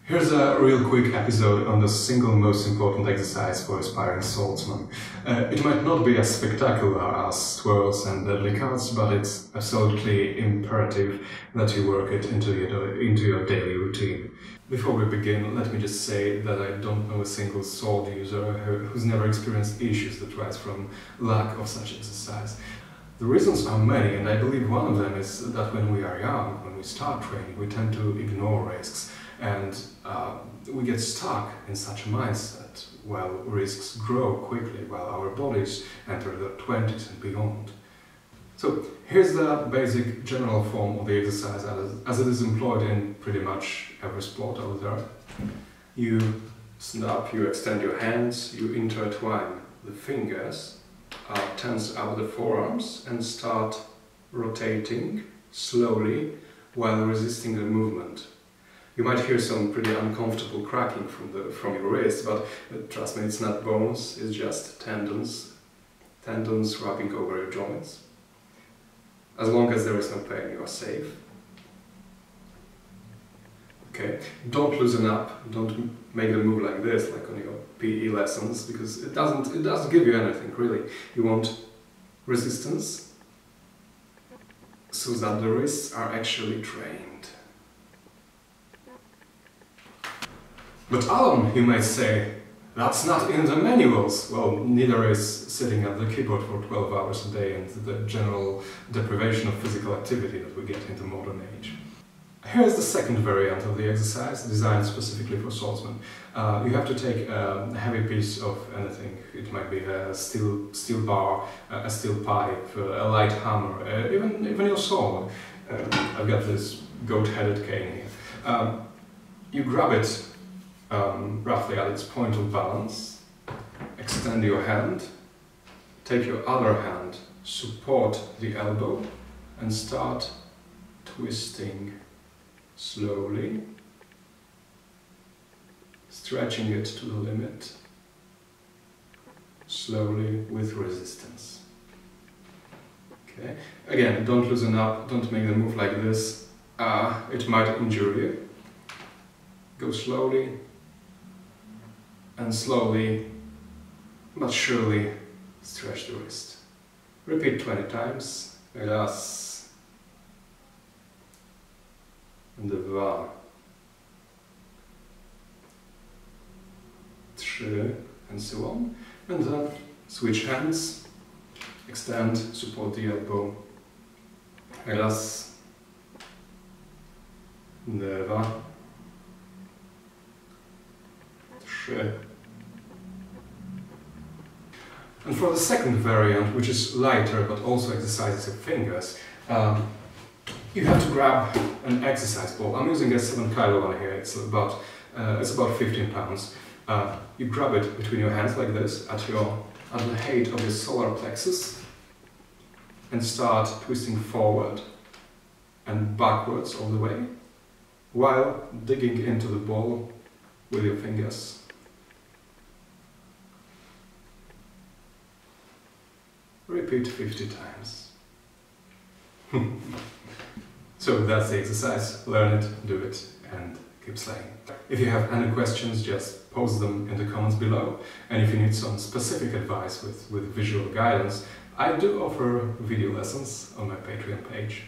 Here's a real quick episode on the single most important exercise for aspiring swordsmen. It might not be as spectacular as twirls and deadly cuts, but it's absolutely imperative that you work it into your daily routine. Before we begin, let me just say that I don't know a single sword user who's never experienced issues that rise from lack of such exercise. The reasons are many, and I believe one of them is that when we are young, when we start training, we tend to ignore risks. And we get stuck in such a mindset while risks grow quickly, while our bodies enter the 20s and beyond. So here's the basic general form of the exercise as it is employed in pretty much every sport out there. You stand up, you extend your hands, you intertwine the fingers, tense up the forearms and start rotating slowly while resisting the movement. You might hear some pretty uncomfortable cracking from your wrist, but trust me, it's not bones, it's just tendons wrapping over your joints. As long as there is no pain, you are safe. Okay, don't loosen up, don't make the move like this, like on your PE lessons, because it doesn't give you anything, really. You want resistance, so that the wrists are actually trained. But Alan, you might say, that's not in the manuals. Well, neither is sitting at the keyboard for 12 hours a day and the general deprivation of physical activity that we get in the modern age. Here's the second variant of the exercise, designed specifically for swordsmen. You have to take a heavy piece of anything. It might be a steel bar, a steel pipe, a light hammer, even your sword. I've got this goat-headed cane here. You grab it roughly at its point of balance, extend your hand, take your other hand, support the elbow and start twisting slowly, stretching it to the limit, slowly with resistance. Okay. Again, don't loosen up, don't make the move like this, it might injure you. Go slowly, and slowly but surely stretch the wrist. Repeat 20 times. Raz, 2, 3, and so on. And then switch hands, extend, support the elbow. Raz, 2, 3. And for the second variant, which is lighter but also exercises your fingers, you have to grab an exercise ball. I'm using a 7 kilo one here, it's about 15 pounds. You grab it between your hands like this, at the height of your solar plexus, and start twisting forward and backwards all the way, while digging into the ball with your fingers. Repeat 50 times. So that's the exercise. Learn it, do it, and keep slaying. If you have any questions, just post them in the comments below. And if you need some specific advice with visual guidance, I do offer video lessons on my Patreon page.